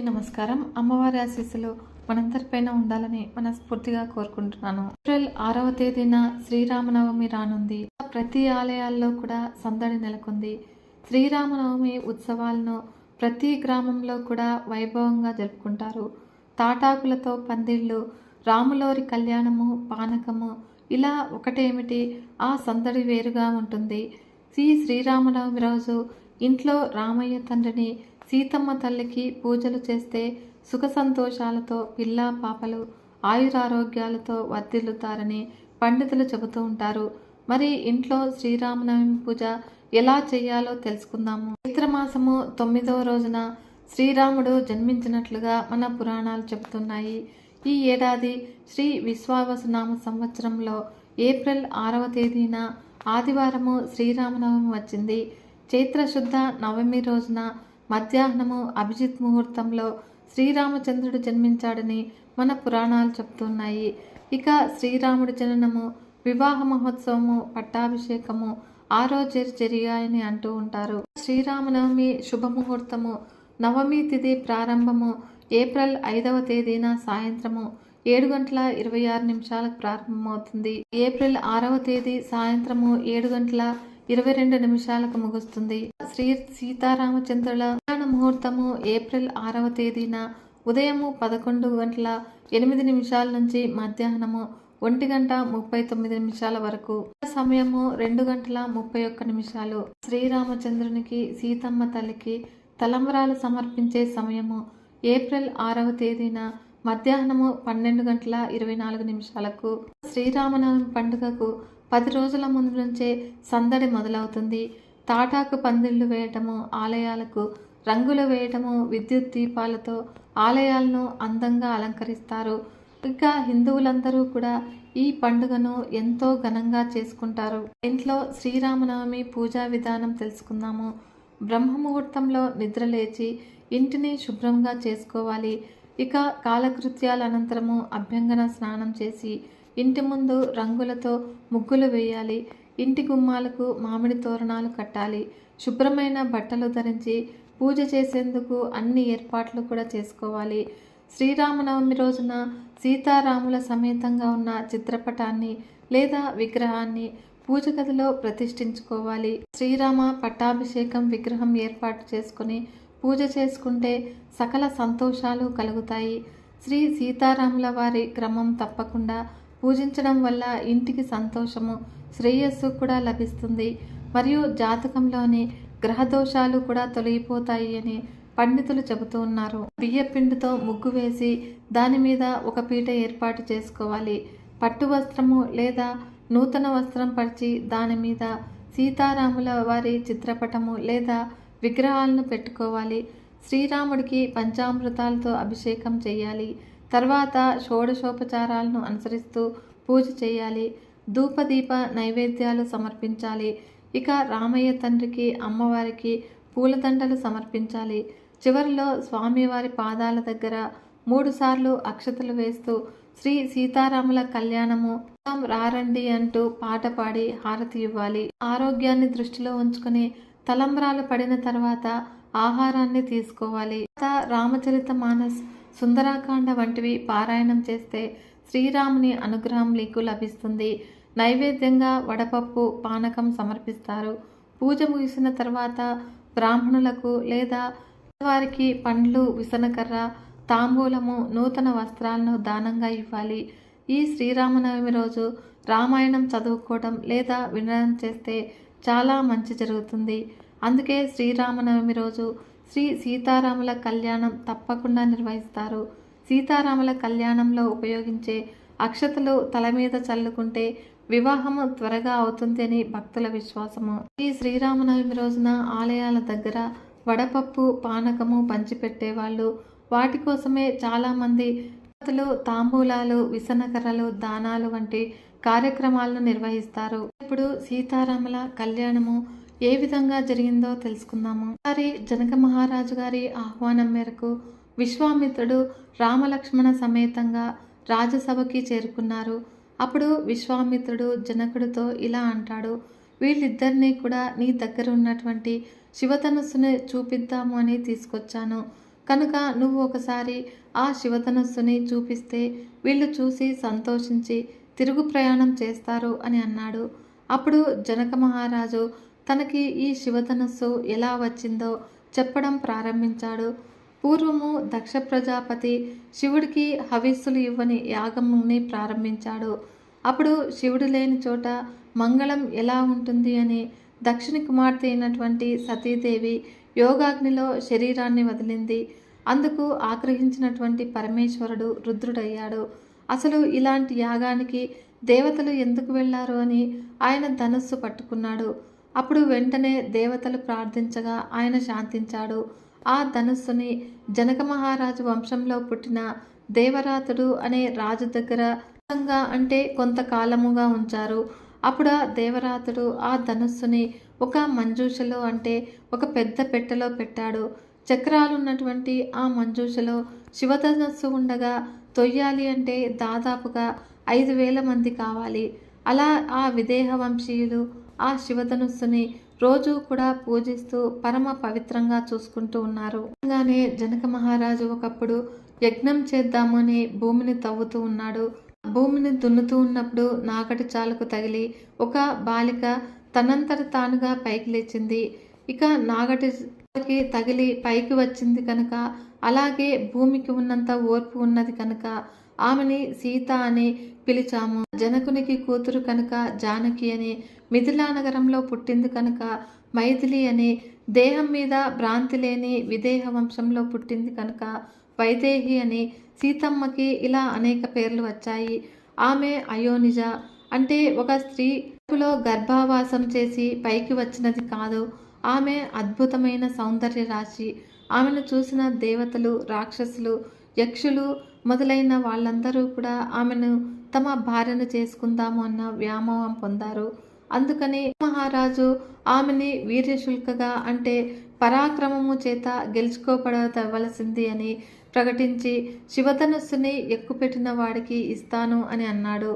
నమస్కారం. అమ్మవారి ఆశీస్సులు మనందరిపైన ఉండాలని మనస్ఫూర్తిగా కోరుకుంటున్నాను. ఏప్రిల్ 6వ తేదీన శ్రీరామనవమి రానుంది. ప్రతి ఆలయాల్లో కూడా సందడి నెలకొంది. శ్రీరామనవమి ఉత్సవాలను ప్రతి గ్రామంలో కూడా వైభవంగా జరుపుకుంటారు. తాటాకులతో పందిళ్ళు, రాములోరి కళ్యాణము, పానకము, ఇలా ఒకటేమిటి ఆ సందడి వేరుగా ఉంటుంది. శ్రీరామనవమి రోజు ఇంట్లో రామయ్య తండ్రిని, సీతమ్మ తల్లికి పూజలు చేస్తే సుఖ సంతోషాలతో పిల్లా పాపలు ఆయురారోగ్యాలతో వర్ధిల్లుతారని పండితులు చెబుతూ ఉంటారు. మరి ఇంట్లో శ్రీరామనవమి పూజ ఎలా చేయాలో తెలుసుకుందాము. చైత్రమాసము 9వ రోజున శ్రీరాముడు జన్మించినట్లుగా మన పురాణాలు చెబుతున్నాయి. ఈ ఏడాది శ్రీ విశ్వావసునామ సంవత్సరంలో ఏప్రిల్ 6వ తేదీన ఆదివారము శ్రీరామనవమి వచ్చింది. చైత్రశుద్ధ నవమి రోజున మధ్యాహ్నము అభిజిత్ ముహూర్తంలో శ్రీరామచంద్రుడు జన్మించాడని మన పురాణాలు చెప్తున్నాయి. ఇక శ్రీరాముడి జననము, వివాహ మహోత్సవము, పట్టాభిషేకము ఆ రోజు జరిగాయని అంటూ ఉంటారు. శ్రీరామనవమి శుభముహూర్తము నవమి తిథి ప్రారంభము ఏప్రిల్ 5వ తేదీన సాయంత్రము 7:26 ప్రారంభమవుతుంది. ఏప్రిల్ 6వ తేదీ సాయంత్రము 7:22 ముగుస్తుంది. శ్రీ సీతారామచంద్రుల కళ్యాణ ముహూర్తము ఏప్రిల్ 6వ తేదీన ఉదయము 11:08 నుంచి మధ్యాహ్నము 1:39 వరకు, సమయము 2:31. శ్రీరామచంద్రునికి, సీతమ్మ తల్లికి తలంబరాలు సమర్పించే సమయము ఏప్రిల్ 6వ తేదీన మధ్యాహ్నము 12:24. శ్రీరామనవమి పండుగకు 10 రోజుల ముందు నుంచే సందడి మొదలవుతుంది. తాటాకు పందిళ్లు వేయటము, ఆలయాలకు రంగులు వేయటము, విద్యుత్ దీపాలతో ఆలయాలను అందంగా అలంకరిస్తారు. ఇంకా హిందువులందరూ కూడా ఈ పండుగను ఎంతో ఘనంగా చేసుకుంటారు. ఇంట్లో శ్రీరామనవమి పూజా విధానం తెలుసుకుందాము. బ్రహ్మముహూర్తంలో నిద్రలేచి ఇంటిని శుభ్రంగా చేసుకోవాలి. ఇక కాలకృత్యాల అనంతరము అభ్యంగన స్నానం చేసి ఇంటి ముందు రంగులతో ముగ్గులు వేయాలి. ఇంటి గుమ్మాలకు మామిడి తోరణాలు కట్టాలి. శుభ్రమైన బట్టలు ధరించి పూజ చేసేందుకు అన్ని ఏర్పాట్లు కూడా చేసుకోవాలి. శ్రీరామనవమి రోజున సీతారాముల సమేతంగా ఉన్న చిత్రపటాన్ని లేదా విగ్రహాన్ని పూజ గదిలో ప్రతిష్ఠించుకోవాలి. శ్రీరామ పట్టాభిషేకం విగ్రహం ఏర్పాటు చేసుకుని పూజ చేసుకుంటే సకల సంతోషాలు కలుగుతాయి. శ్రీ సీతారాముల వారి క్రమం తప్పకుండా పూజించడం వల్ల ఇంటికి సంతోషము, శ్రేయస్సు కూడా లభిస్తుంది. మరియు జాతకంలోని గ్రహదోషాలు కూడా తొలగిపోతాయి అని పండితులు చెబుతూ ఉన్నారు. బియ్యపిండితో ముగ్గు వేసి దాని మీద ఒక పీట ఏర్పాటు చేసుకోవాలి. పట్టు వస్త్రము లేదా నూతన వస్త్రం పరిచి దాని మీద సీతారాముల వారి చిత్రపటము లేదా విగ్రహాలను పెట్టుకోవాలి. శ్రీరాముడికి పంచామృతాలతో అభిషేకం చేయాలి. తర్వాత షోడశోపచారాలను అనుసరిస్తూ పూజ చేయాలి. ధూపదీప నైవేద్యాలు సమర్పించాలి. ఇక రామయ్య తండ్రికి, అమ్మవారికి పూలదండలు సమర్పించాలి. చివరిలో స్వామివారి పాదాల దగ్గర 3 సార్లు అక్షతలు వేస్తూ శ్రీ సీతారాముల కళ్యాణము రారండి అంటూ పాట పాడి హారతి ఇవ్వాలి. ఆరోగ్యాన్ని దృష్టిలో ఉంచుకుని తలంబ్రాలు పడిన తర్వాత ఆహారాన్ని తీసుకోవాలి. రామచరిత మానస్, సుందరాకాండ వంటివి పారాయణం చేస్తే శ్రీరాముని అనుగ్రహం మీకు లభిస్తుంది. నైవేద్యంగా వడపప్పు, పానకం సమర్పిస్తారు. పూజ ముగిసిన తర్వాత బ్రాహ్మణులకు లేదా వారికి పండ్లు, విసనకర్ర, తాంబూలము, నూతన వస్త్రాలను దానంగా ఇవ్వాలి. ఈ శ్రీరామనవమి రోజు రామాయణం చదువుకోవడం లేదా వినడం చేస్తే చాలా మంచి జరుగుతుంది. అందుకే శ్రీరామనవమి రోజు శ్రీ సీతారాముల కళ్యాణం తప్పకుండా నిర్వహిస్తారు. సీతారాముల కళ్యాణంలో ఉపయోగించే అక్షతలు తల మీద చల్లుకుంటే వివాహము త్వరగా అవుతుంది అని భక్తుల విశ్వాసము. ఈ శ్రీరామనవమి రోజున ఆలయాల దగ్గర వడపప్పు, పానకము పంచిపెట్టేవాళ్ళు. వాటి కోసమే చాలామంది భక్తులు తాంబూలాలు, విసనకర్రలు, దానాలు వంటి కార్యక్రమాలను నిర్వహిస్తారు. ఇప్పుడు సీతారాముల కళ్యాణము ఏ విధంగా జరిగిందో తెలుసుకుందాము. వారి జనక మహారాజు గారి ఆహ్వానం మేరకు విశ్వామిత్రుడు రామలక్ష్మణ సమేతంగా రాజసభకి చేరుకున్నారు. అప్పుడు విశ్వామిత్రుడు జనకుడితో ఇలా అంటాడు, వీళ్ళిద్దరినీ కూడా నీ దగ్గర ఉన్నటువంటి శివధనుస్సుని చూపిద్దాము అని తీసుకొచ్చాను. కనుక నువ్వు ఒకసారి ఆ శివధనస్సుని చూపిస్తే వీళ్ళు చూసి సంతోషించి తిరుగు ప్రయాణం చేస్తారు అని అన్నాడు. అప్పుడు జనక మహారాజు తనకి ఈ శివధనస్సు ఎలా వచ్చిందో చెప్పడం ప్రారంభించాడు. పూర్వము దక్ష ప్రజాపతి శివుడికి హవిస్సులు ఇవ్వని యాగముని ప్రారంభించాడు. అప్పుడు శివుడు లేని చోట మంగళం ఎలా ఉంటుంది అని దక్షిణ కుమార్తె అయినటువంటి సతీదేవి యోగాగ్నిలో శరీరాన్ని వదిలింది. అందుకు ఆగ్రహించినటువంటి పరమేశ్వరుడు రుద్రుడయ్యాడు. అసలు ఇలాంటి యాగానికి దేవతలు ఎందుకు వెళ్ళారు అని ఆయన ధనస్సు పట్టుకున్నాడు. అప్పుడు వెంటనే దేవతలు ప్రార్థించగా ఆయన శాంతించాడు. ఆ ధనస్సుని జనక మహారాజు వంశంలో పుట్టిన దేవరాతుడు అనే రాజు దగ్గర అంటే కొంతకాలముగా ఉంచారు. అప్పుడు ఆ దేవరాతుడు ఆ ధనుస్సుని ఒక మంజూషలో అంటే ఒక పెద్ద పెట్టెలో పెట్టాడు. చక్రాలున్నటువంటి ఆ మంజూషలో శివధనస్సు ఉండగా తొయ్యాలి అంటే దాదాపుగా 5,000 మంది కావాలి. అలా ఆ విదేహ వంశీయులు ఆ శివధనుస్సుని రోజు కూడా పూజిస్తూ పరమ పవిత్రంగా చూసుకుంటూ ఉన్నారు. అలానే జనక మహారాజు ఒకప్పుడు యజ్ఞం చేద్దామని భూమిని తవ్వుతూ ఉన్నాడు. భూమిని దున్నుతూ ఉన్నప్పుడు నాగటి చాలుకు తగిలి ఒక బాలిక తనంతట తానుగా పైకి లేచింది. ఇక నాగటికి తగిలి పైకి వచ్చింది కనుక, అలాగే భూమికి ఉన్నంత ఓర్పు ఉన్నది కనుక ఆమెని సీత అని పిలిచాము. జనకునికి కూతురు కనుక జానకి అని, మిథిలా నగరంలో పుట్టింది కనుక మైథిలి అని, దేహం మీద భ్రాంతి లేని విదేహ వంశంలో పుట్టింది కనుక వైదేహి అని, సీతమ్మకి ఇలా అనేక పేర్లు వచ్చాయి. ఆమె అయోనిజ అంటే ఒక స్త్రీలో గర్భావాసం చేసి పైకి వచ్చినది కాదు. ఆమె అద్భుతమైన సౌందర్య రాశి. ఆమెను చూసిన దేవతలు, రాక్షసులు, యక్షులు మొదలైన వాళ్ళందరూ కూడా ఆమెను తమ భార్యను చేసుకుందాము అన్న వ్యామోహం పొందారు. అందుకని మహారాజు ఆమెని వీర్యశుల్కగా అంటే పరాక్రమము చేత గెలుచుకోబడవలసింది అని ప్రకటించి శివధనుస్సుని ఎక్కుపెట్టిన వాడికి ఇస్తాను అని అన్నాడు.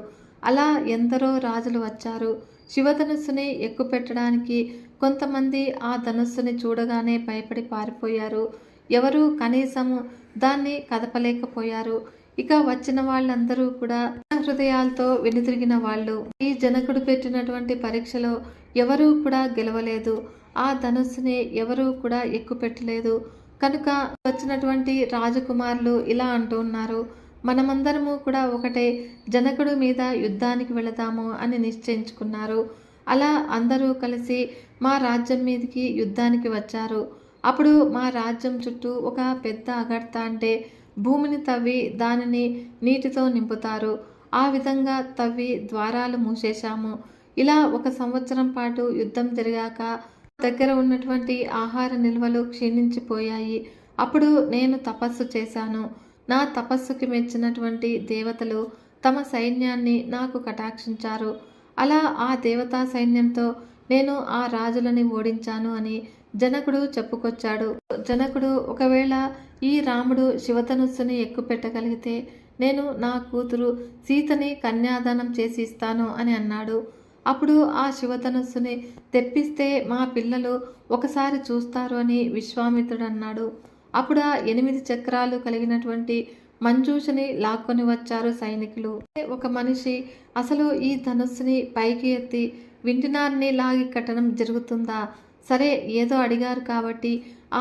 అలా ఎందరో రాజులు వచ్చారు. శివధనుస్సుని ఎక్కుపెట్టడానికి కొంతమంది ఆ ధనుస్సుని చూడగానే భయపడి పారిపోయారు. ఎవరు కనీసము దాన్ని కదపలేకపోయారు. ఇక వచ్చిన వాళ్ళందరూ కూడా హృదయాలతో వెనుతిరిగిన వాళ్ళు. ఈ జనకుడు పెట్టినటువంటి పరీక్షలో ఎవరూ కూడా గెలవలేదు. ఆ ధనుస్సుని ఎవరూ కూడా ఎక్కుపెట్టలేదు. కనుక వచ్చినటువంటి రాజకుమారులు ఇలా అంటూ ఉన్నారు, మనమందరము కూడా ఒకటే జనకుడి మీద యుద్ధానికి వెళదాము అని నిశ్చయించుకున్నారు. అలా అందరూ కలిసి మా రాజ్యం మీదకి యుద్ధానికి వచ్చారు. అప్పుడు మా రాజ్యం చుట్టూ ఒక పెద్ద అగర్త అంటే భూమిని తవ్వి దానిని నీటితో నింపుతారు. ఆ విధంగా తవ్వి ద్వారాలు మూసేశాము. ఇలా 1 సంవత్సరం పాటు యుద్ధం జరిగాక దగ్గర ఉన్నటువంటి ఆహార నిల్వలు క్షీణించిపోయాయి. అప్పుడు నేను తపస్సు చేశాను. నా తపస్సుకి మెచ్చినటువంటి దేవతలు తమ సైన్యాన్ని నాకు కటాక్షించారు. అలా ఆ దేవతా సైన్యంతో నేను ఆ రాజులని ఓడించాను అని జనకుడు చెప్పుకొచ్చాడు. జనకుడు ఒకవేళ ఈ రాముడు శివధనుస్సుని ఎక్కుపెట్టగలిగితే నేను నా కూతురు సీతని కన్యాదానం చేసి ఇస్తాను అని అన్నాడు. అప్పుడు ఆ శివధనుస్సుని తెప్పిస్తే మా పిల్లలు ఒకసారి చూస్తారు అని విశ్వామిత్రుడు అన్నాడు. అప్పుడు ఆ 8 చక్రాలు కలిగినటువంటి మంజూషని లాక్కొని వచ్చారు సైనికులు. ఒక మనిషి అసలు ఈ ధనుస్సుని పైకి ఎత్తి వింటినారిని లాగి కట్టడం జరుగుతుందా? సరే ఏదో అడిగారు కాబట్టి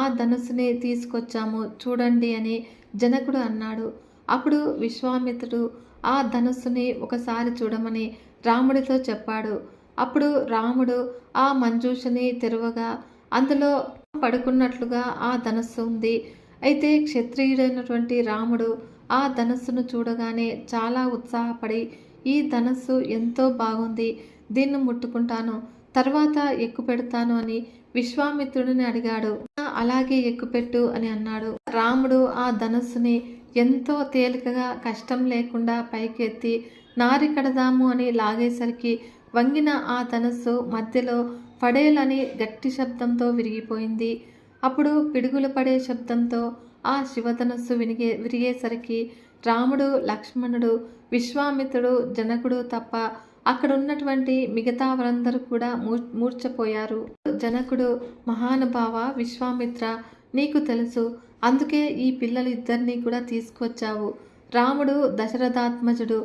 ఆ ధనుస్సుని తీసుకొచ్చాము చూడండి అని జనకుడు అన్నాడు. అప్పుడు విశ్వామిత్రుడు ఆ ధనుస్సుని ఒకసారి చూడమని రాముడితో చెప్పాడు. అప్పుడు రాముడు ఆ మంజూషని తెరవగా అందులో పడుకున్నట్లుగా ఆ ధనుస్సు ఉంది. అయితే క్షత్రియుడైనటువంటి రాముడు ఆ ధనుస్సును చూడగానే చాలా ఉత్సాహపడి ఈ ధనుస్సు ఎంతో బాగుంది, దీన్ని ముట్టుకుంటాను, తర్వాత ఎక్కుపెడతాను అని విశ్వామిత్రుడిని అడిగాడు. అలాగే ఎక్కుపెట్టు అని అన్నాడు. రాముడు ఆ ధనుస్సుని ఎంతో తేలికగా కష్టం లేకుండా పైకెత్తి నారి కడదాము అని లాగేసరికి వంగిన ఆ ధనుస్సు మధ్యలో పడేలని గట్టి శబ్దంతో విరిగిపోయింది. అప్పుడు పిడుగులు పడే శబ్దంతో ఆ శివధనుస్సు విరిగేసరికి రాముడు, లక్ష్మణుడు, విశ్వామిత్రుడు, జనకుడు తప్ప అక్కడున్నటువంటి మిగతా వారందరూ కూడా మూర్ఛపోయారు. జనకుడు, మహానుభావ విశ్వామిత్ర, నీకు తెలుసు. అందుకే ఈ పిల్లలిద్దరినీ కూడా తీసుకొచ్చావు. రాముడు దశరథాత్మజుడు.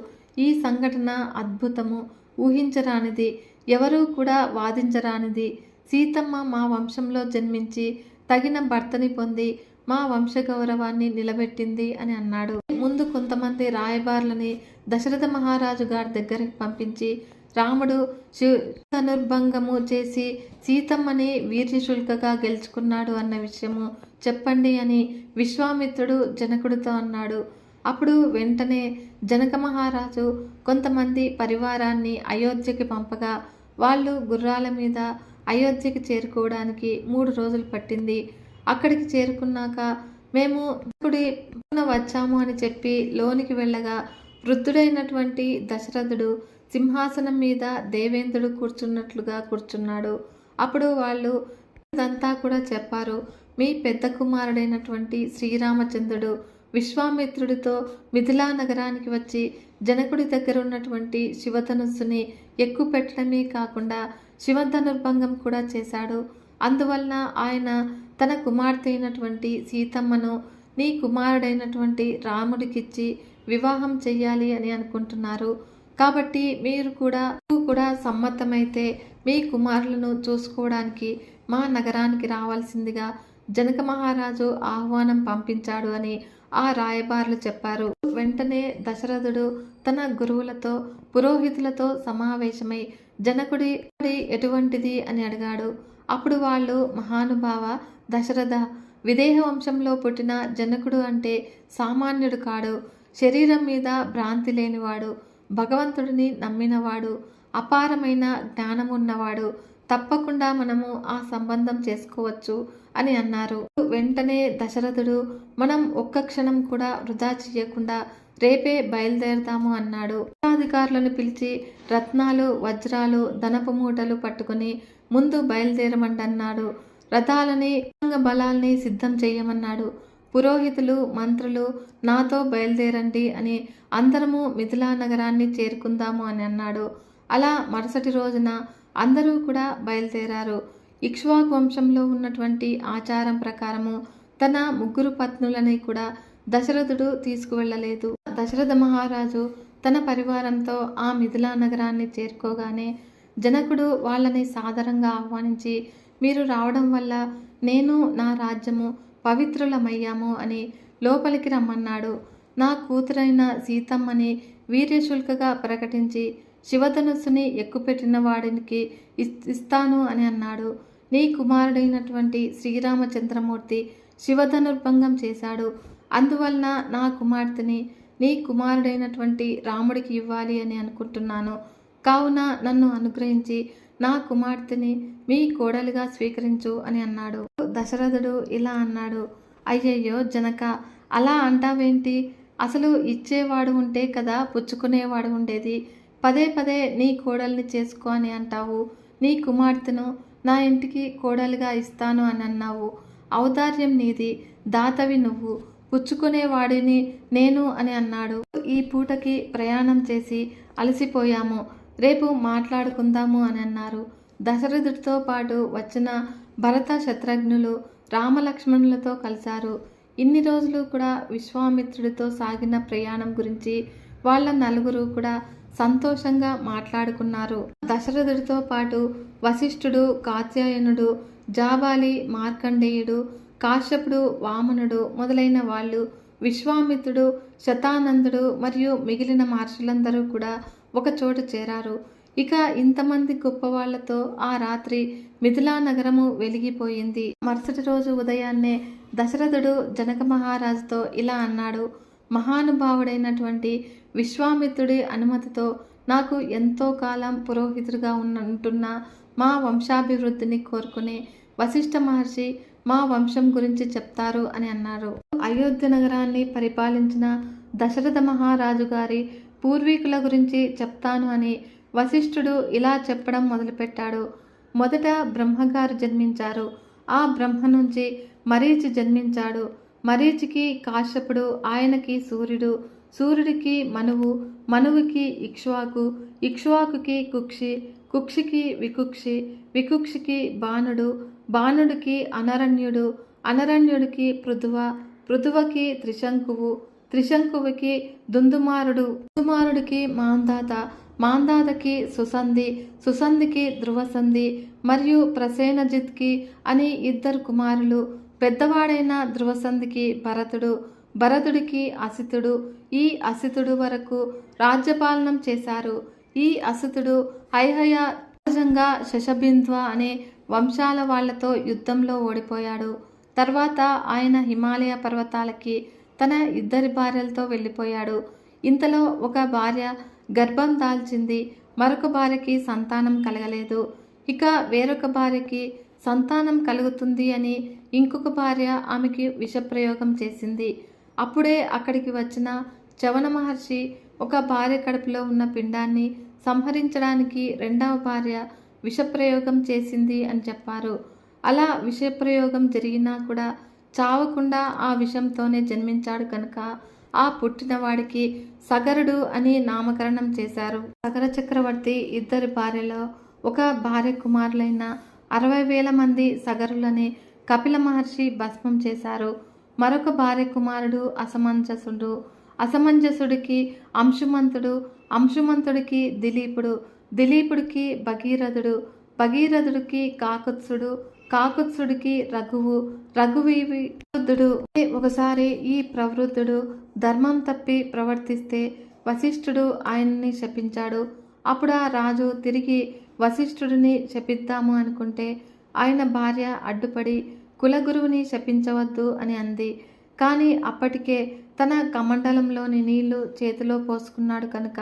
ఈ సంఘటన అద్భుతము, ఊహించరానిది, ఎవరూ కూడా వాదించరానిది. సీతమ్మ మా వంశంలో జన్మించి తగిన భర్తని పొంది మా వంశగౌరవాన్ని నిలబెట్టింది అని అన్నాడు. ముందు కొంతమంది రాయబారులని దశరథ మహారాజు గారి దగ్గరికి పంపించి రాముడు ధనుర్భంగము చేసి సీతమ్మని వీర్యశుల్కగా గెలుచుకున్నాడు అన్న విషయము చెప్పండి అని విశ్వామిత్రుడు జనకుడితో అన్నాడు. అప్పుడు వెంటనే జనక మహారాజు కొంతమంది పరివారాన్ని అయోధ్యకి పంపగా వాళ్ళు గుర్రాల మీద అయోధ్యకి చేరుకోవడానికి 3 రోజులు పట్టింది. అక్కడికి చేరుకున్నాక మేము ఇప్పుడు వచ్చాము అని చెప్పి లోనికి వెళ్ళగా వృద్ధుడైనటువంటి దశరథుడు సింహాసనం మీద దేవేంద్రుడు కూర్చున్నట్లుగా కూర్చున్నాడు. అప్పుడు వాళ్ళు ఇదంతా కూడా చెప్పారు. మీ పెద్ద కుమారుడైనటువంటి శ్రీరామచంద్రుడు విశ్వామిత్రుడితో మిథిలా నగరానికి వచ్చి జనకుడి దగ్గర ఉన్నటువంటి శివధనుస్సుని ఎక్కుపెట్టడమే కాకుండా శివధనుర్భంగం కూడా చేశాడు. అందువలన ఆయన తన కుమార్తె అయినటువంటి సీతమ్మను నీ కుమారుడైనటువంటి రాముడికిచ్చి వివాహం చెయ్యాలి అని అనుకుంటున్నారు. కాబట్టి మీరు కూడా సమ్మతమైతే మీ కుమారులను చూసుకోవడానికి మా నగరానికి రావాల్సిందిగా జనక మహారాజు ఆహ్వానం పంపించాడు అని ఆ రాయబారులు చెప్పారు. వెంటనే దశరథుడు తన గురువులతో పురోహితులతో సమావేశమై జనకుడి ఎటువంటిది అని అడిగాడు. అప్పుడు వాళ్ళు మహానుభావ దశరథ, విదేహ వంశంలో పుట్టిన జనకుడు అంటే సామాన్యుడు కాడు. శరీరం మీద భ్రాంతి లేనివాడు, భగవంతుడిని నమ్మినవాడు, అపారమైన జ్ఞానమున్నవాడు. తప్పకుండా మనము ఆ సంబంధం చేసుకోవచ్చు అని అన్నారు. వెంటనే దశరథుడు మనం ఒక్క క్షణం కూడా వృధా చేయకుండా రేపే బయలుదేరదాము అన్నాడు. అధికారులను పిలిచి రత్నాలు, వజ్రాలు, ధనపు మూటలు పట్టుకుని ముందు బయలుదేరమంటన్నాడు. రథాలని, బలాల్ని సిద్ధం చేయమన్నాడు. పురోహితులు, మంత్రులు నాతో బయలుదేరండి అని అందరము మిథిలా నగరాన్ని చేరుకుందాము అని అన్నాడు. అలా మరుసటి రోజున అందరూ కూడా బయలుదేరారు. ఇక్ష్వాకు వంశంలో ఉన్నటువంటి ఆచారం ప్రకారము తన 3 పత్నులని కూడా దశరథుడు తీసుకువెళ్ళలేదు. దశరథ మహారాజు తన పరివారంతో ఆ మిథిలా నగరాన్ని చేరుకోగానే జనకుడు వాళ్ళని సాదరంగా ఆహ్వానించి మీరు రావడం వల్ల నేను, నా రాజ్యము పవిత్రులమయ్యాము అని లోపలికి రమ్మన్నాడు. నా కూతురైన సీతమ్మని వీర్యశుల్కగా ప్రకటించి శివధనుస్సుని ఎక్కుపెట్టిన వాడికి ఇస్తాను అని అన్నాడు. నీ కుమారుడైనటువంటి శ్రీరామచంద్రమూర్తి శివధనుర్భంగం చేశాడు. అందువలన నా కుమార్తెని నీ కుమారుడైనటువంటి రాముడికి ఇవ్వాలి అని అనుకుంటున్నాను. కావున నన్ను అనుగ్రహించి నా కుమార్తెని మీ కోడలిగా స్వీకరించు అని అన్నాడు. దశరథుడు ఇలా అన్నాడు, అయ్యయ్యో జనక, అలా అంటావేంటి? అసలు ఇచ్చేవాడు ఉంటే కదా పుచ్చుకునేవాడు ఉండేది. పదే పదే నీ కోడల్ని చేసుకో అని అంటావు. నీ కుమార్తెను నా ఇంటికి కోడలిగా ఇస్తాను అని అన్నావు. ఔదార్యం నీది, దాతవి నువ్వు, పుచ్చుకునేవాడిని నేను అని అన్నాడు. ఈ పూటకి ప్రయాణం చేసి అలసిపోయాము, రేపు మాట్లాడుకుందాము అని అన్నారు. దశరథుడితో పాటు వచ్చిన భరత శత్రుఘ్నులు రామలక్ష్మణులతో కలిశారు. ఇన్ని రోజులు కూడా విశ్వామిత్రుడితో సాగిన ప్రయాణం గురించి వాళ్ళ నలుగురు కూడా సంతోషంగా మాట్లాడుకున్నారు. దశరథుడితో పాటు వశిష్ఠుడు, కాత్యాయనుడు, జాబాలి, మార్కండేయుడు, కాశ్యపుడు, వామనుడు మొదలైన వాళ్ళు, విశ్వామిత్రుడు, శతానందుడు మరియు మిగిలిన మహర్షులందరూ కూడా ఒక చోట చేరారు. ఇక ఇంతమంది గొప్పవాళ్లతో ఆ రాత్రి మిథిలా నగరము వెలిగిపోయింది. మరుసటి రోజు ఉదయాన్నే దశరథుడు జనక మహారాజుతో ఇలా అన్నాడు, మహానుభావుడైనటువంటి విశ్వామిత్రుడి అనుమతితో నాకు ఎంతో కాలం పురోహితుడిగా ఉంటున్న మా వంశాభివృద్ధిని కోరుకునే వశిష్ఠ మహర్షి మా వంశం గురించి చెప్తారు అని అన్నారు. అయోధ్య నగరాన్ని పరిపాలించిన దశరథ మహారాజు గారి పూర్వీకుల గురించి చెప్తాను అని వశిష్ఠుడు ఇలా చెప్పడం మొదలుపెట్టాడు. మొదట బ్రహ్మగారు జన్మించారు. ఆ బ్రహ్మ నుంచి మరీచి జన్మించాడు. మరీచికి కాశ్యపుడు, ఆయనకి సూర్యుడు, సూర్యుడికి మనువు, మనువుకి ఇక్ష్వాకు, ఇక్ష్వాకుకి కుక్షి, కుక్షికి వికుక్షి, వికుక్షికి బాణుడు, బాణుడికి అనరణ్యుడు, అనరణ్యుడికి పృథువ, పృథువకి త్రిశంకువు, త్రిశంకువుకి దుందుమారుడు, దుందుమారుడికి మాంధాత, మాంధాతకి సుసంధి, సుసంధికి ధ్రువసంధి మరియు ప్రసేనజిత్కి అని 2 కుమారులు. పెద్దవాడైన ధ్రువసంధికి భరతుడు, భరతుడికి అసితుడు. ఈ అసితుడు వరకు రాజ్యపాలనం చేశారు. ఈ అసితుడు హైహయ, సహజంగా శశబింధ్వ అనే వంశాల వాళ్లతో యుద్ధంలో ఓడిపోయాడు. తర్వాత ఆయన హిమాలయ పర్వతాలకి తన 2 భార్యలతో వెళ్ళిపోయాడు. ఇంతలో ఒక భార్య గర్భం దాల్చింది. మరొక భార్యకి సంతానం కలగలేదు. ఇక వేరొక భార్యకి సంతానం కలుగుతుంది అని ఇంకొక భార్య ఆమెకి విషప్రయోగం చేసింది. అప్పుడే అక్కడికి వచ్చిన చవన మహర్షి ఒక భార్య కడుపులో ఉన్న పిండాన్ని సంహరించడానికి 2వ భార్య విషప్రయోగం చేసింది అని చెప్పారు. అలా విషప్రయోగం జరిగినా కూడా చావకుండా ఆ విషంతోనే జన్మించాడు కనుక ఆ పుట్టినవాడికి సగరుడు అని నామకరణం చేశారు. సగర చక్రవర్తి 2 భార్యలో ఒక భార్య కుమారులైన 60,000 మంది సగరులని కపిల మహర్షి భస్మం చేశారు. మరొక భార్య కుమారుడు అసమంజసుడు, అసమంజసుడికి అంశుమంతుడు, అంశుమంతుడికి దిలీపుడు, దిలీపుడికి భగీరథుడు, భగీరథుడికి కాకుత్సుడు, కాకుత్సుడికి రఘువు, రఘువీవి ప్రవృద్ధుడు. ఒకసారి ఈ ప్రవృద్ధుడు ధర్మం తప్పి ప్రవర్తిస్తే వశిష్ఠుడు ఆయన్ని శపించాడు. అప్పుడు ఆ రాజు తిరిగి వశిష్ఠుడిని శపిద్దాము అనుకుంటే ఆయన భార్య అడ్డుపడి కులగురువుని శపించవద్దు అని అంది. కానీ అప్పటికే తన కమండలంలోని నీళ్లు చేతిలో పోసుకున్నాడు కనుక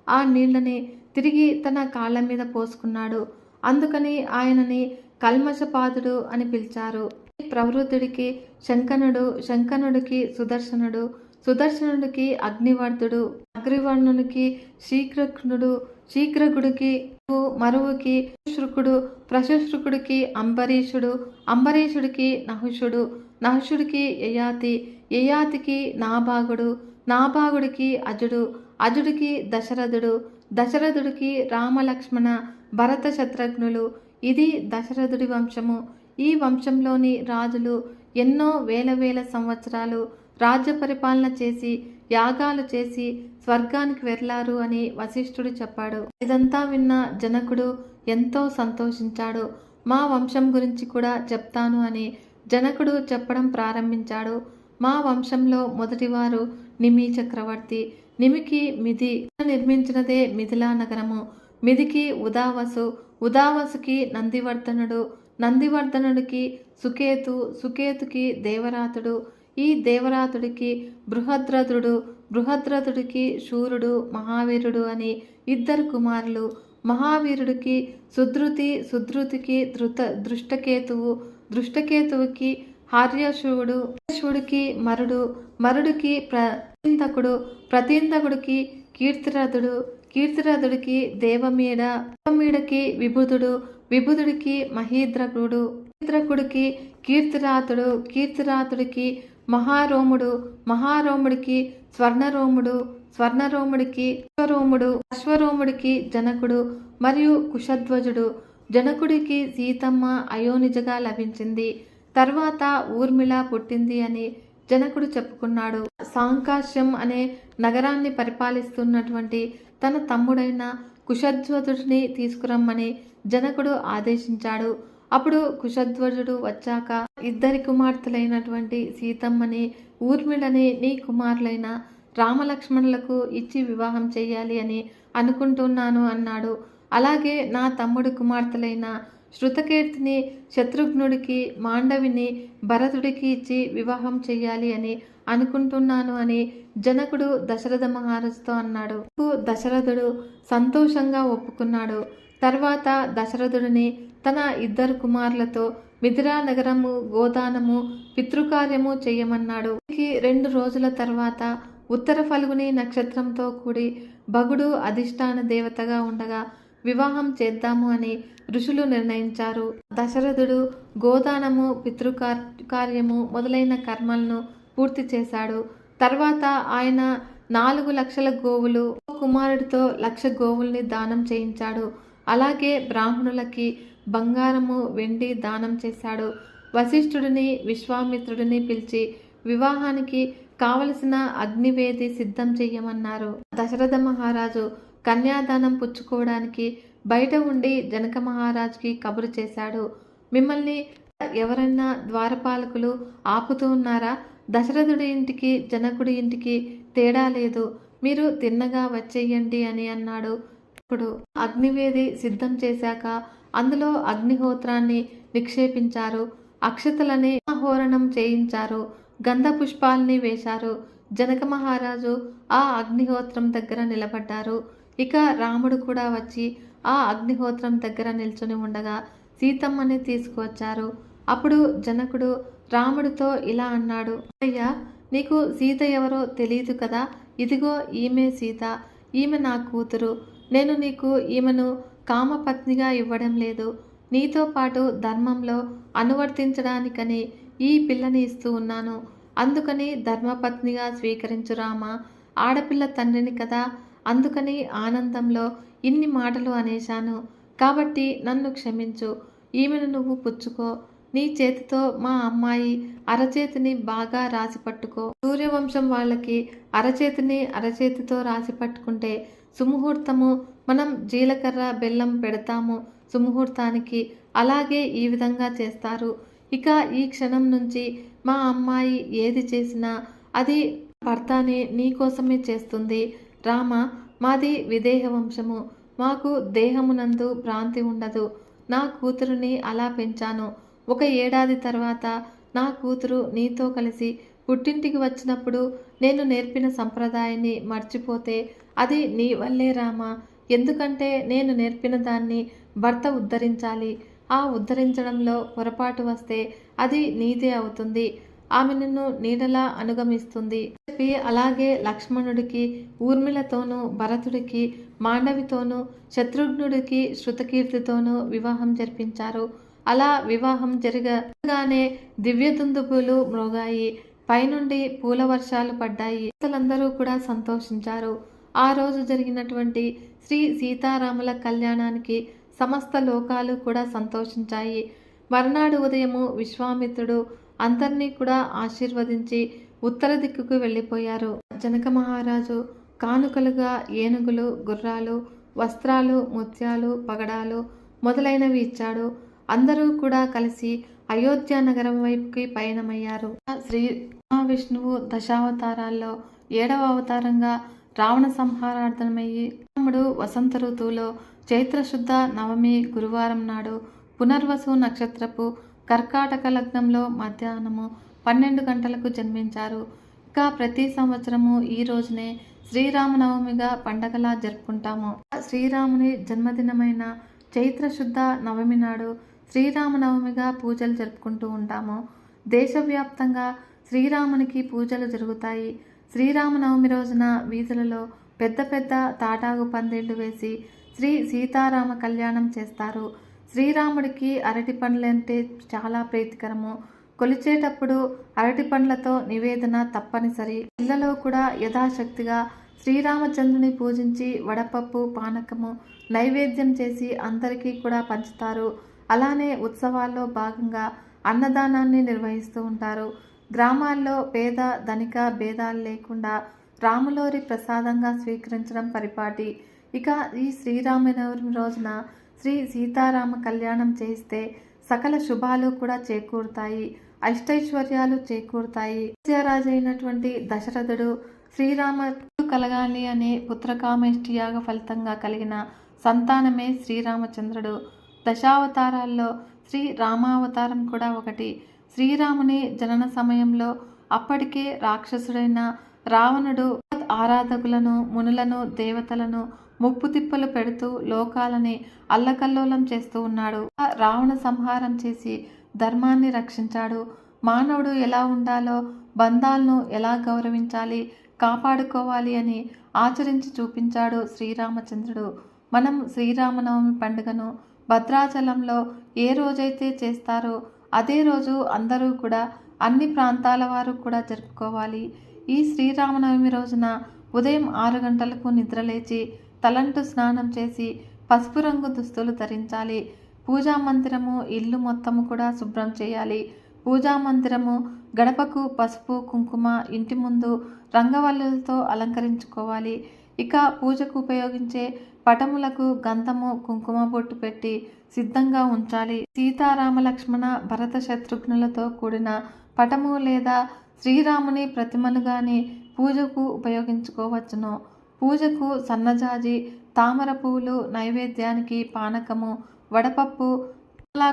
ఆ నీళ్లని తిరిగి తన కాళ్ళ మీద పోసుకున్నాడు. అందుకని ఆయనని కల్మషపాదుడు అని పిలిచారు. ప్రవృద్ధుడికి శంకనుడు, శంకనుడికి సుదర్శనుడు, సుదర్శనుడికి అగ్నివర్ధుడు, అగ్నివర్ణునికి శీఘ్రఘ్నుడు, శీఘ్రగుడికి మరువుకి శృకుడు, ప్రశుశ్రుకుడికి అంబరీషుడు, అంబరీషుడికి నహుషుడు, నహుషుడికి యయాతి, యయాతికి నాభాగుడు, నాభాగుడికి అజుడు, అజుడికి దశరథుడు, దశరథుడికి రామలక్ష్మణ భరత శత్రుఘ్నులు. ఇది దశరథుడి వంశము. ఈ వంశంలోని రాజులు ఎన్నో వేల సంవత్సరాలు రాజ్య పరిపాలన చేసి యాగాలు చేసి స్వర్గానికి వెళ్ళారు అని వశిష్ఠుడు చెప్పాడు. ఇదంతా విన్న జనకుడు ఎంతో సంతోషించాడు. మా వంశం గురించి కూడా చెప్తాను అని జనకుడు చెప్పడం ప్రారంభించాడు. మా వంశంలో మొదటివారు నిమి చక్రవర్తి. నిమికి మిది నిర్మించినదే మిథిలా నగరము. మిదికి ఉదావసు, ఉదావసుకి నందివర్ధనుడు, నందివర్ధనుడికి సుకేతు, సుకేతుకి దేవరాతుడు, ఈ దేవరాతుడికి బృహద్రథుడు, బృహద్రథుడికి శూరుడు, మహావీరుడు అని 2 కుమారులు. మహావీరుడికి సుధృతి, సుధృతికి దృష్టకేతువు, దృష్టకేతువుకి హార్యశువుడు, హార్యశువుడికి మరుడు, మరుడికి ప్రతీంతకుడు, ప్రతీంతకుడికి కీర్తిరథుడు, కీర్తిరథుడికి దేవమీడ, దేవమీడకి విబుధుడు, విబుధుడికి మహీద్రకుడు, మహీద్రకుడికి కీర్తిరాతుడు, కీర్తిరాతుడికి మహారోముడు, మహారోముడికి స్వర్ణరోముడు, స్వర్ణరోముడికి అశ్వరోముడు, అశ్వరోముడికి జనకుడు మరియు కుశధ్వజుడు. జనకుడికి సీతమ్మ అయోనిజగా లభించింది. తర్వాత ఊర్మిళ పుట్టింది అని జనకుడు చెప్పుకున్నాడు. సాంకాశ్యం అనే నగరాన్ని పరిపాలిస్తున్నటువంటి తన తమ్ముడైన కుశధ్వజుడిని తీసుకురమ్మని జనకుడు ఆదేశించాడు. అప్పుడు కుశధ్వజుడు వచ్చాక 2 కుమార్తెలైనటువంటి సీతమ్మని, ఊర్మిళని నీ కుమారులైన రామలక్ష్మణులకు ఇచ్చి వివాహం చేయాలి అని అనుకుంటున్నాను అన్నాడు. అలాగే నా తమ్ముడి కుమార్తెలైన శృతకీర్తిని శత్రుఘ్నుడికి, మాండవిని భరతుడికి ఇచ్చి వివాహం చేయాలి అని అనుకుంటున్నాను అని జనకుడు దశరథ మహారాజుతో అన్నాడు. దశరథుడు సంతోషంగా ఒప్పుకున్నాడు. తర్వాత దశరథుడిని తన 2 కుమారులతో మిథిలా నగరము గోదానము పితృకార్యము చేయమన్నాడు. 2 రోజుల తర్వాత ఉత్తర ఫల్గుని నక్షత్రంతో కూడి భగుడు అధిష్టాన దేవతగా ఉండగా వివాహం చేద్దాము అని ఋషులు నిర్ణయించారు. దశరథుడు గోదానము, పితృకార్యము మొదలైన కర్మలను పూర్తి చేశాడు. తర్వాత ఆయన 4 లక్షల గోవులు, కుమారుడితో 1,00,000 గోవుల్ని దానం చేయించాడు. అలాగే బ్రాహ్మణులకి బంగారము, వెండి దానం చేశాడు. వశిష్ఠుడిని విశ్వామిత్రుడిని పిలిచి వివాహానికి కావలసిన అగ్నివేది సిద్ధం చెయ్యమన్నారు. దశరథ మహారాజు కన్యాదానం పుచ్చుకోవడానికి బయట ఉండి జనక మహారాజుకి కబురు చేశాడు. మిమ్మల్ని ఎవరైనా ద్వారపాలకులు ఆపుతూ ఉన్నారా? దశరథుడి ఇంటికి జనకుడి ఇంటికి తేడా లేదు, మీరు తిన్నగా వచ్చేయండి అని అన్నాడు. ఇప్పుడు అగ్నివేది సిద్ధం చేశాక అందులో అగ్నిహోత్రాన్ని నిక్షేపించారు. అక్షతలని హోరణం చేయించారు. గంధ పుష్పాల్ని వేశారు. జనక మహారాజు ఆ అగ్నిహోత్రం దగ్గర నిలబడ్డారు. ఇక రాముడు కూడా వచ్చి ఆ అగ్నిహోత్రం దగ్గర నిల్చుని ఉండగా సీతమ్మని తీసుకువచ్చారు. అప్పుడు జనకుడు రాముడితో ఇలా అన్నాడు, అయ్యా, నీకు సీత ఎవరో తెలియదు కదా, ఇదిగో ఈమె సీత, ఈమె నా కూతురు. నేను నీకు ఈమెను కామపత్నిగా ఇవ్వడం లేదు, నీతో పాటు ధర్మంలో అనువర్తించడానికని ఈ పిల్లని ఇస్తూ ఉన్నాను. అందుకని ధర్మపత్నిగా స్వీకరించు రామా, ఆడపిల్ల తండ్రిని కదా, అందుకని ఆనందంలో ఇన్ని మాటలు అనేశాను. కాబట్టి నన్ను క్షమించు, ఈమెను నువ్వు పుచ్చుకో. నీ చేతితో మా అమ్మాయి అరచేతిని బాగా రాసి పట్టుకో. సూర్యవంశం వాళ్ళకి అరచేతితో రాసి పట్టుకుంటే సుముహూర్తము, మనం జీలకర్ర బెల్లం పెడతాము సుముహూర్తానికి, అలాగే ఈ విధంగా చేస్తారు. ఇక ఈ క్షణం నుంచి మా అమ్మాయి ఏది చేసినా అది భర్తనే నీకోసమే చేస్తుంది. రామ, మాది విదేహ వంశము, మాకు దేహమునందు భ్రాంతి ఉండదు. నా కూతురుని అలా పెంచాను. 1 ఏడాది తర్వాత నా కూతురు నీతో కలిసి పుట్టింటికి వచ్చినప్పుడు నేను నేర్పిన సంప్రదాయాన్ని మర్చిపోతే అది నీ వల్లే రామా. ఎందుకంటే నేను నేర్పిన దాన్ని భర్త ఉద్ధరించాలి. ఆ ఉద్ధరించడంలో పొరపాటు వస్తే అది నీదే అవుతుంది. ఆమె నిన్ను నీడలా అనుగమిస్తుంది చెప్పి అలాగే లక్ష్మణుడికి ఊర్మిళతోనూ, భరతుడికి మాండవితోనూ, శత్రుఘ్నుడికి శృతకీర్తితోనూ వివాహం జరిపించారు. అలా వివాహం జరగగానే దివ్యదుందుబులు మ్రోగాయి. పైనుండి పూల వర్షాలు పడ్డాయి. భక్తులందరూ కూడా సంతోషించారు. ఆ రోజు జరిగినటువంటి శ్రీ సీతారాముల కళ్యాణానికి సమస్త లోకాలు కూడా సంతోషించాయి. మర్నాడు ఉదయము విశ్వామిత్రుడు అందరినీ కూడా ఆశీర్వదించి ఉత్తర దిక్కుకు వెళ్ళిపోయారు. జనక మహారాజు కానుకలుగా ఏనుగులు, గుర్రాలు, వస్త్రాలు, ముత్యాలు, పగడాలు మొదలైనవి ఇచ్చాడు. అందరూ కూడా కలిసి అయోధ్య నగరం వైపుకి పయనమయ్యారు. శ్రీ మహావిష్ణువు దశావతారాల్లో 7వ అవతారంగా రావణ సంహారార్థమయ్యి రాముడు వసంత ఋతువులో చైత్రశుద్ధ నవమి గురువారం నాడు పునర్వసు నక్షత్రపు కర్కాటక లగ్నంలో మధ్యాహ్నము 12 గంటలకు జన్మించారు. ఇక ప్రతి సంవత్సరము ఈ రోజునే శ్రీరామనవమిగా పండగలా జరుపుకుంటాము. శ్రీరాముని జన్మదినమైన చైత్రశుద్ధ నవమి నాడు శ్రీరామనవమిగా పూజలు జరుపుకుంటూ ఉంటాము. దేశవ్యాప్తంగా శ్రీరామునికి పూజలు జరుగుతాయి. శ్రీరామనవమి రోజున వీధులలో పెద్ద పెద్ద తాటాకు పందిళ్లు వేసి శ్రీ సీతారామ కళ్యాణం చేస్తారు. శ్రీరాముడికి అరటి పండ్లంటే చాలా ప్రీతికరము. కొలిచేటప్పుడు అరటి పండ్లతో నివేదన తప్పనిసరి. ఇళ్లలో కూడా యథాశక్తిగా శ్రీరామచంద్రుని పూజించి వడపప్పు, పానకము నైవేద్యం చేసి అందరికీ కూడా పంచుతారు. అలానే ఉత్సవాల్లో భాగంగా అన్నదానాన్ని నిర్వహిస్తూ ఉంటారు. గ్రామాల్లో పేద ధనిక భేదాలు లేకుండా రాములోరి ప్రసాదంగా స్వీకరించడం పరిపాటి. ఇక ఈ శ్రీరామనవమి రోజున శ్రీ సీతారామ కళ్యాణం చేస్తే సకల శుభాలు కూడా చేకూరుతాయి, అష్టైశ్వర్యాలు చేకూరుతాయి. రాజు అయినటువంటి దశరథుడు శ్రీరామ కలగాలి అనే పుత్రకామేష్టి యాగ ఫలితంగా కలిగిన సంతానమే శ్రీరామచంద్రుడు. దశావతారాల్లో శ్రీ రామావతారం కూడా ఒకటి. శ్రీరాముని జనన సమయంలో అప్పటికే రాక్షసుడైన రావణుడు ఆరాధకులను, మునులను, దేవతలను ముప్పు తిప్పలు పెడుతూ లోకాలని అల్లకల్లోలం చేస్తూ ఉన్నాడు. రావణ సంహారం చేసి ధర్మాన్ని రక్షించాడు. మానవుడు ఎలా ఉండాలో, బంధాలను ఎలా గౌరవించాలి, కాపాడుకోవాలి అని ఆచరించి చూపించాడు శ్రీరామచంద్రుడు. మనం శ్రీరామనవమి పండుగను భద్రాచలంలో ఏ రోజైతే చేస్తారో అదే రోజు అందరూ కూడా అన్ని ప్రాంతాల వారు కూడా జరుపుకోవాలి. ఈ శ్రీరామనవమి రోజున ఉదయం 6 గంటలకు నిద్రలేచి తలంటు స్నానం చేసి పసుపు రంగు దుస్తులు ధరించాలి. పూజా మందిరము, ఇల్లు మొత్తము కూడా శుభ్రం చేయాలి. పూజా మందిరము గడపకు పసుపు కుంకుమ, ఇంటి ముందు రంగవల్లులతో అలంకరించుకోవాలి. ఇక పూజకు ఉపయోగించే పటములకు గంధము కుంకుమ బొట్టు పెట్టి సిద్ధంగా ఉంచాలి. సీతారామ లక్ష్మణ భరత శత్రుఘ్నులతో కూడిన పటము లేదా శ్రీరాముని ప్రతిమను గాని పూజకు ఉపయోగించుకోవచ్చును. పూజకు సన్నజాజి, తామర పువ్వులు, నైవేద్యానికి పానకము, వడపప్పు,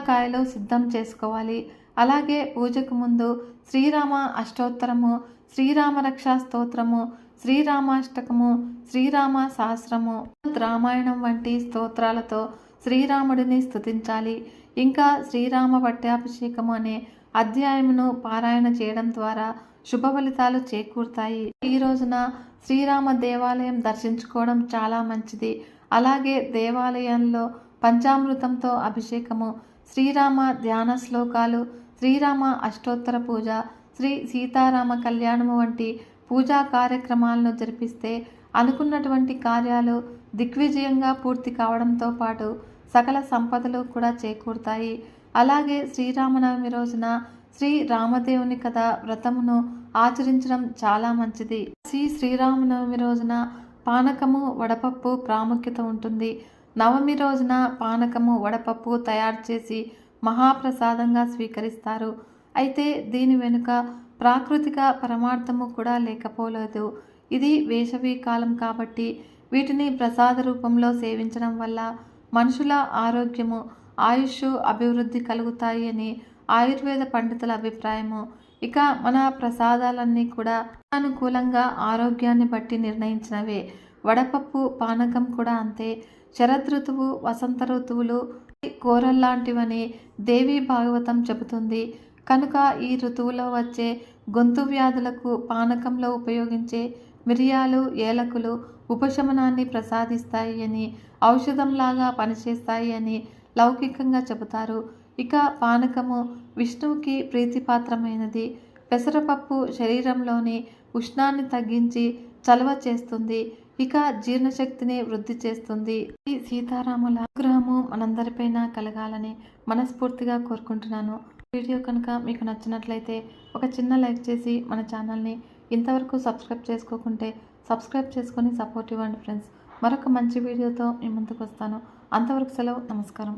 కాయలు సిద్ధం చేసుకోవాలి. అలాగే పూజకు ముందు శ్రీరామ అష్టోత్తరము, శ్రీరామ రక్షా స్తోత్రము, శ్రీరామాష్టకము, శ్రీరామ సహస్రము, రామాయణం వంటి స్తోత్రాలతో శ్రీరాముడిని స్తుతించాలి. ఇంకా శ్రీరామ పట్టాభిషేకము అనే అధ్యాయమును పారాయణ చేయడం ద్వారా శుభ ఫలితాలు చేకూరుతాయి. ఈ రోజున శ్రీరామ దేవాలయం దర్శించుకోవడం చాలా మంచిది. అలాగే దేవాలయంలో పంచామృతంతో అభిషేకము, శ్రీరామ ధ్యాన శ్లోకాలు, శ్రీరామ అష్టోత్తర పూజ, శ్రీ సీతారామ కళ్యాణము వంటి పూజా కార్యక్రమాలను జరిపిస్తే అనుకున్నటువంటి కార్యాలు దిగ్విజయంగా పూర్తి కావడంతో పాటు సకల సంపదలు కూడా చేకూరుతాయి. అలాగే శ్రీరామనవమి రోజున శ్రీ రామదేవుని కథ వ్రతమును ఆచరించడం చాలా మంచిది. శ్రీరామనవమి రోజున పానకము, వడపప్పు ప్రాముఖ్యత ఉంటుంది. నవమి రోజున పానకము, వడపప్పు తయారు చేసి మహాప్రసాదంగా స్వీకరిస్తారు. అయితే దీని వెనుక ప్రాకృతిక పరమార్థము కూడా లేకపోలేదు. ఇది వేసవి కాలం కాబట్టి వీటిని ప్రసాద రూపంలో సేవించడం వల్ల మనుషుల ఆరోగ్యము, ఆయుష్ అభివృద్ధి కలుగుతాయి అని ఆయుర్వేద పండితుల అభిప్రాయము. ఇక మన ప్రసాదాలన్నీ కూడా అనుకూలంగా ఆరోగ్యాన్ని బట్టి నిర్ణయించినవే. వడపప్పు పానకం కూడా అంతే. శరదృతువు, వసంత ఋతువులు కోరల్లాంటివని దేవీ భాగవతం చెబుతుంది. కనుక ఈ ఋతువులో వచ్చే గొంతు వ్యాధులకు పానకంలో ఉపయోగించే మిరియాలు, ఏలకులు ఉపశమనాన్ని ప్రసాదిస్తాయి అని, ఔషధంలాగా పనిచేస్తాయి అని లౌకికంగా చెబుతారు. ఇక పానకము విష్ణువుకి ప్రీతిపాత్రమైనది. పెసరపప్పు శరీరంలోని ఉష్ణాన్ని తగ్గించి చలవ చేస్తుంది. ఇక జీర్ణశక్తిని వృద్ధి చేస్తుంది. ఈ సీతారాముల అనుగ్రహము మనందరిపైన కలగాలని మనస్ఫూర్తిగా కోరుకుంటున్నాను. వీడియో కనుక మీకు నచ్చినట్లయితే ఒక చిన్న లైక్ చేసి మన ఛానల్ని ఇంతవరకు సబ్స్క్రైబ్ చేసుకోకుంటే సబ్స్క్రైబ్ చేసుకొని సపోర్ట్ ఇవ్వండి ఫ్రెండ్స్. మరొక మంచి వీడియోతో మీ ముందుకు వస్తాను. అంతవరకు సెలవు. నమస్కారం.